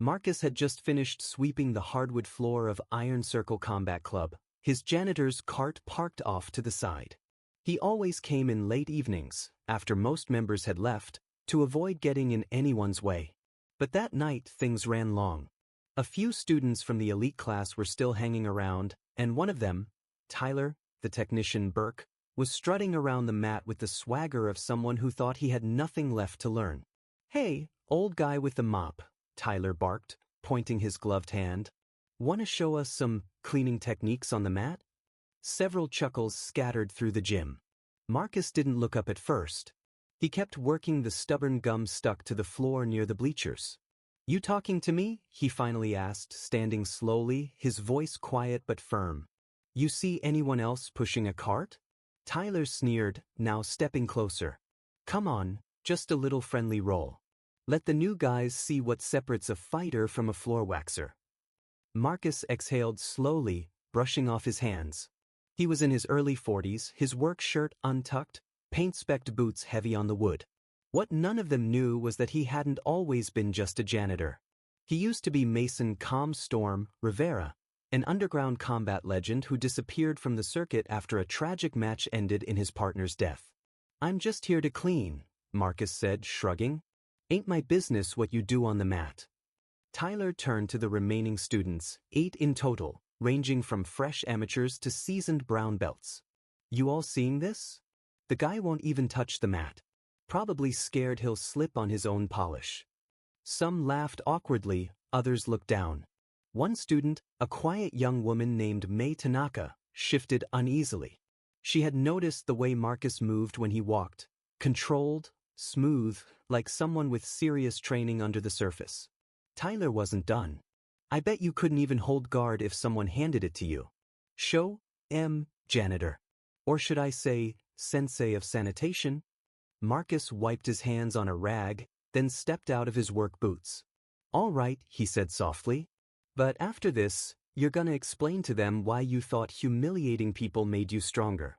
Marcus had just finished sweeping the hardwood floor of Iron Circle Combat Club, his janitor's cart parked off to the side. He always came in late evenings, after most members had left, to avoid getting in anyone's way. But that night things ran long. A few students from the elite class were still hanging around, and one of them, Tyler, the technician Burke, was strutting around the mat with the swagger of someone who thought he had nothing left to learn. "Hey, old guy with the mop," Tyler barked, pointing his gloved hand. "Want to show us some cleaning techniques on the mat?" Several chuckles scattered through the gym. Marcus didn't look up at first. He kept working the stubborn gum stuck to the floor near the bleachers. "You talking to me?" he finally asked, standing slowly, his voice quiet but firm. "You see anyone else pushing a cart?" Tyler sneered, now stepping closer. "Come on, just a little friendly roll. Let the new guys see what separates a fighter from a floor waxer." Marcus exhaled slowly, brushing off his hands. He was in his early 40s, his work shirt untucked, paint-specked boots heavy on the wood. What none of them knew was that he hadn't always been just a janitor. He used to be Mason "Calm Storm" Rivera, an underground combat legend who disappeared from the circuit after a tragic match ended in his partner's death. "I'm just here to clean," Marcus said, shrugging. "Ain't my business what you do on the mat." Tyler turned to the remaining students, 8 in total, ranging from fresh amateurs to seasoned brown belts. "You all seeing this? The guy won't even touch the mat. Probably scared he'll slip on his own polish." Some laughed awkwardly, others looked down. One student, a quiet young woman named Mai Tanaka, shifted uneasily. She had noticed the way Marcus moved when he walked, controlled, smooth, like someone with serious training under the surface. Tyler wasn't done. "I bet you couldn't even hold guard if someone handed it to you. Show, janitor. Or should I say, sensei of sanitation?" Marcus wiped his hands on a rag, then stepped out of his work boots. "All right," he said softly. "But after this, you're gonna explain to them why you thought humiliating people made you stronger."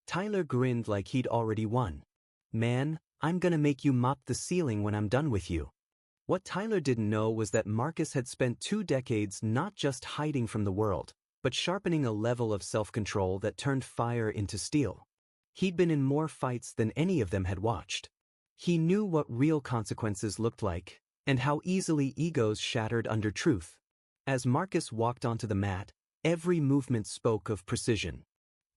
Tyler grinned like he'd already won. "Man, I'm gonna make you mop the ceiling when I'm done with you." What Tyler didn't know was that Marcus had spent 2 decades not just hiding from the world, but sharpening a level of self-control that turned fire into steel. He'd been in more fights than any of them had watched. He knew what real consequences looked like, and how easily egos shattered under truth. As Marcus walked onto the mat, every movement spoke of precision.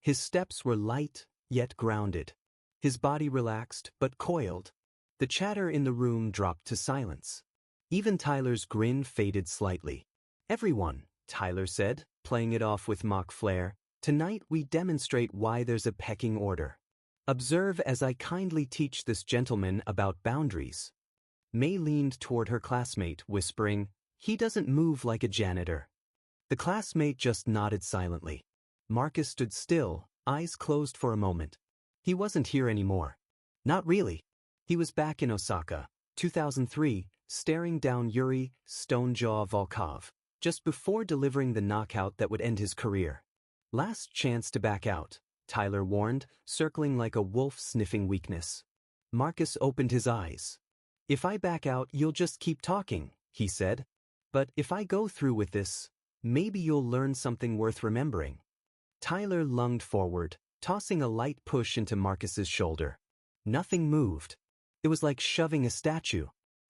His steps were light, yet grounded. His body relaxed, but coiled. The chatter in the room dropped to silence. Even Tyler's grin faded slightly. "Everyone," Tyler said, playing it off with mock flair, "tonight we demonstrate why there's a pecking order. Observe as I kindly teach this gentleman about boundaries." May leaned toward her classmate, whispering, "He doesn't move like a janitor." The classmate just nodded silently. Marcus stood still, eyes closed for a moment. He wasn't here anymore. Not really. He was back in Osaka, 2003, staring down Yuri Stonejaw Volkov, just before delivering the knockout that would end his career. "Last chance to back out," Tyler warned, circling like a wolf sniffing weakness. Marcus opened his eyes. "If I back out, you'll just keep talking," he said. "But if I go through with this, maybe you'll learn something worth remembering." Tyler lunged forward, tossing a light push into Marcus's shoulder. Nothing moved. It was like shoving a statue.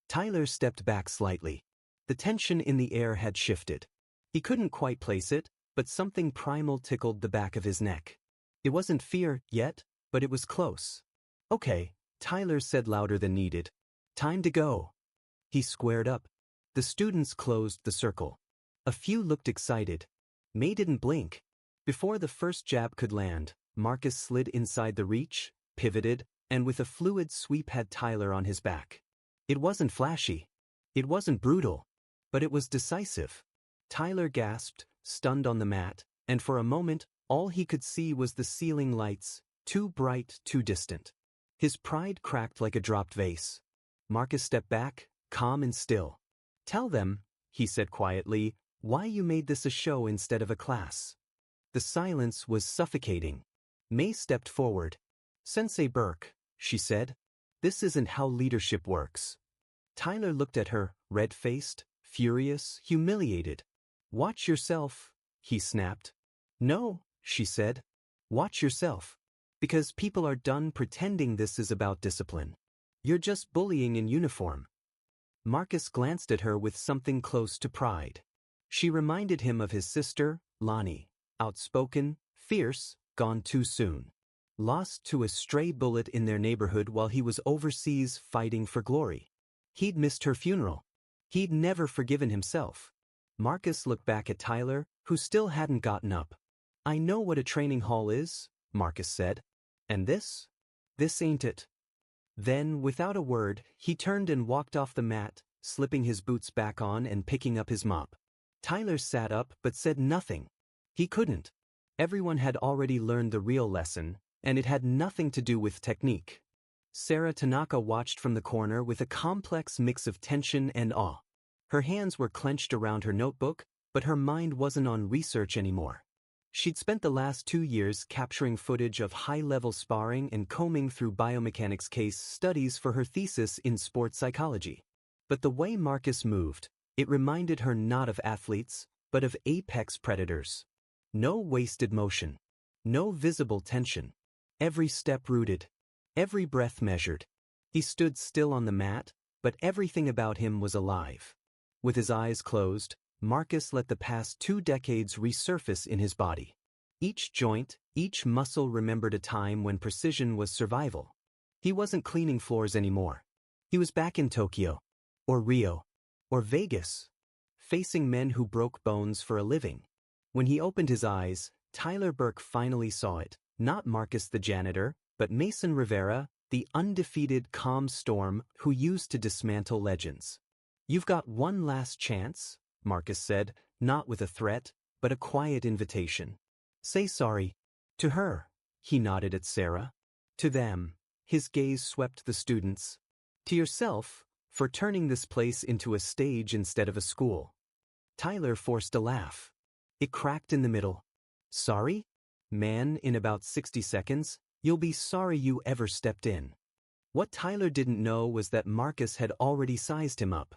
Tyler stepped back slightly. The tension in the air had shifted. He couldn't quite place it, but something primal tickled the back of his neck. It wasn't fear yet, but it was close. "Okay," Tyler said louder than needed. "Time to go." He squared up. The students closed the circle. A few looked excited. May didn't blink. Before the first jab could land, Marcus slid inside the reach, pivoted, and with a fluid sweep had Tyler on his back. It wasn't flashy. It wasn't brutal. But it was decisive. Tyler gasped, stunned on the mat, and for a moment, all he could see was the ceiling lights, too bright, too distant. His pride cracked like a dropped vase. Marcus stepped back, calm and still. "Tell them," he said quietly, "why you made this a show instead of a class." The silence was suffocating. May stepped forward. "Sensei Burke," she said, "this isn't how leadership works." Tyler looked at her, red-faced, furious, humiliated. "Watch yourself," he snapped. "No," she said. "Watch yourself. Because people are done pretending this is about discipline. You're just bullying in uniform." Marcus glanced at her with something close to pride. She reminded him of his sister, Lonnie, outspoken, fierce, gone too soon. Lost to a stray bullet in their neighborhood while he was overseas fighting for glory. He'd missed her funeral. He'd never forgiven himself. Marcus looked back at Tyler, who still hadn't gotten up. "I know what a training hall is," Marcus said. "And this? This ain't it." Then, without a word, he turned and walked off the mat, slipping his boots back on and picking up his mop. Tyler sat up but said nothing. He couldn't. Everyone had already learned the real lesson, and it had nothing to do with technique. Sarah Tanaka watched from the corner with a complex mix of tension and awe. Her hands were clenched around her notebook, but her mind wasn't on research anymore. She'd spent the last 2 years capturing footage of high-level sparring and combing through biomechanics case studies for her thesis in sports psychology. But the way Marcus moved, it reminded her not of athletes, but of apex predators. No wasted motion. No visible tension. Every step rooted. Every breath measured. He stood still on the mat, but everything about him was alive. With his eyes closed, Marcus let the past 2 decades resurface in his body. Each joint, each muscle remembered a time when precision was survival. He wasn't cleaning floors anymore. He was back in Tokyo, or Rio, or Vegas, facing men who broke bones for a living. When he opened his eyes, Tyler Burke finally saw it, not Marcus the janitor, but Mason Rivera, the undefeated calm storm who used to dismantle legends. "You've got one last chance," Marcus said, not with a threat, but a quiet invitation. "Say sorry." To her. He nodded at Sarah. To them. His gaze swept the students. "To yourself, for turning this place into a stage instead of a school." Tyler forced a laugh. It cracked in the middle. "Sorry? Man, in about 60 seconds, you'll be sorry you ever stepped in." What Tyler didn't know was that Marcus had already sized him up.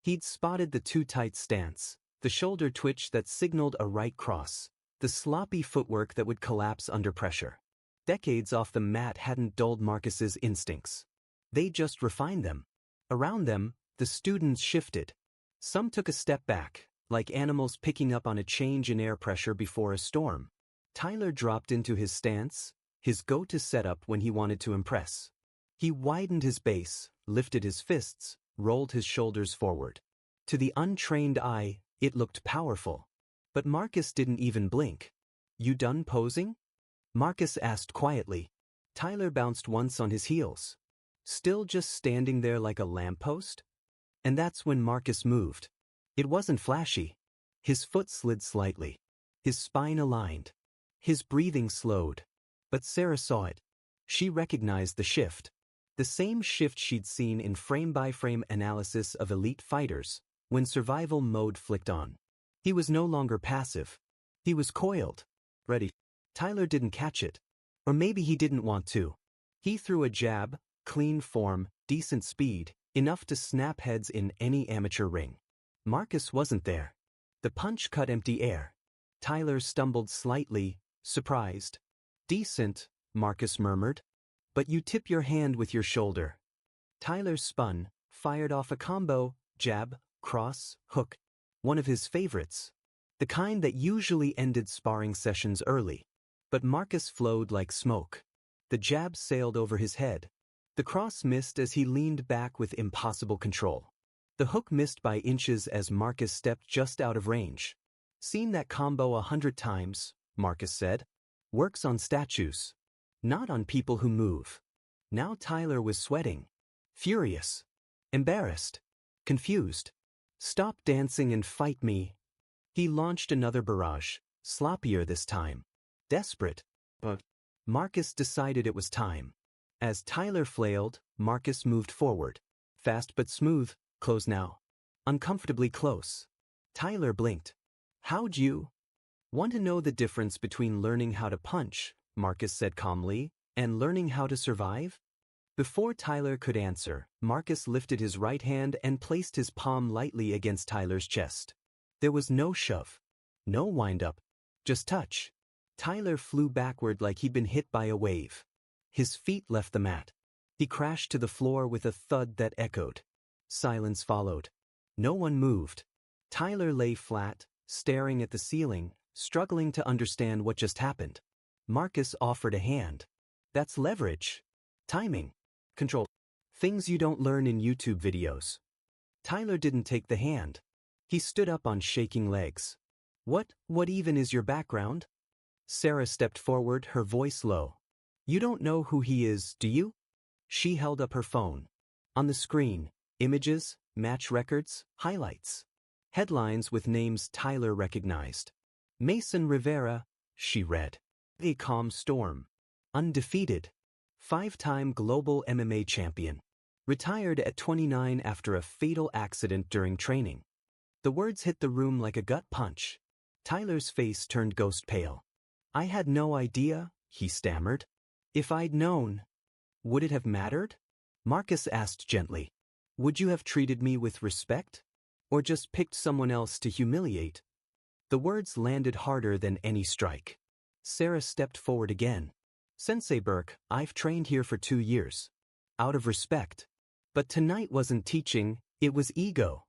He'd spotted the too tight stance, the shoulder twitch that signaled a right cross, the sloppy footwork that would collapse under pressure. Decades off the mat hadn't dulled Marcus's instincts. They just refined them. Around them, the students shifted. Some took a step back, like animals picking up on a change in air pressure before a storm. Tyler dropped into his stance, his go-to setup when he wanted to impress. He widened his base, lifted his fists, rolled his shoulders forward. To the untrained eye, it looked powerful. But Marcus didn't even blink. "You done posing?" Marcus asked quietly. Tyler bounced once on his heels. Still just standing there like a lamppost? And that's when Marcus moved. It wasn't flashy. His foot slid slightly. His spine aligned. His breathing slowed. But Sarah saw it. She recognized the shift. The same shift she'd seen in frame-by-frame analysis of elite fighters, when survival mode flicked on. He was no longer passive. He was coiled. Ready. Tyler didn't catch it. Or maybe he didn't want to. He threw a jab, clean form, decent speed, enough to snap heads in any amateur ring. Marcus wasn't there. The punch cut empty air. Tyler stumbled slightly, surprised. "Decent," Marcus murmured. "But you tip your hand with your shoulder." Tyler spun, fired off a combo, jab, cross, hook. One of his favorites. The kind that usually ended sparring sessions early. But Marcus flowed like smoke. The jab sailed over his head. The cross missed as he leaned back with impossible control. The hook missed by inches as Marcus stepped just out of range. "Seen that combo 100 times, Marcus said. "Works on statues. Not on people who move." Now Tyler was sweating. Furious. Embarrassed. Confused. "Stop dancing and fight me." He launched another barrage, sloppier this time. Desperate. But Marcus decided it was time. As Tyler flailed, Marcus moved forward. Fast but smooth, close now. Uncomfortably close. Tyler blinked. "How'd you?" "Want to know the difference between learning how to punch," Marcus said calmly, "and learning how to survive?" Before Tyler could answer, Marcus lifted his right hand and placed his palm lightly against Tyler's chest. There was no shove. No wind-up. Just touch. Tyler flew backward like he'd been hit by a wave. His feet left the mat. He crashed to the floor with a thud that echoed. Silence followed. No one moved. Tyler lay flat, staring at the ceiling, struggling to understand what just happened. Marcus offered a hand. That's leverage. Timing. Control. Things you don't learn in YouTube videos. Tyler didn't take the hand. He stood up on shaking legs. What even is your background? Sarah stepped forward, her voice low. You don't know who he is, do you? She held up her phone. On the screen, images, match records, highlights. Headlines with names Tyler recognized. Mason Rivera, she read. A calm storm. Undefeated. 5-time global MMA champion. Retired at 29 after a fatal accident during training. The words hit the room like a gut punch. Tyler's face turned ghost pale. I had no idea, he stammered. If I'd known. Would it have mattered? Marcus asked gently. Would you have treated me with respect? Or just picked someone else to humiliate? The words landed harder than any strike. Sarah stepped forward again. Sensei Burke, I've trained here for 2 years. Out of respect. But tonight wasn't teaching, it was ego.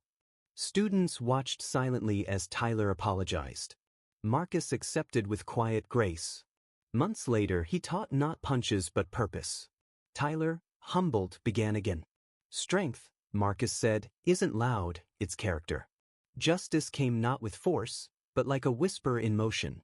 Students watched silently as Tyler apologized. Marcus accepted with quiet grace. Months later, he taught not punches but purpose. Tyler, humbled, began again. Strength, Marcus said, isn't loud, it's character. Justice came not with force, but like a whisper in motion.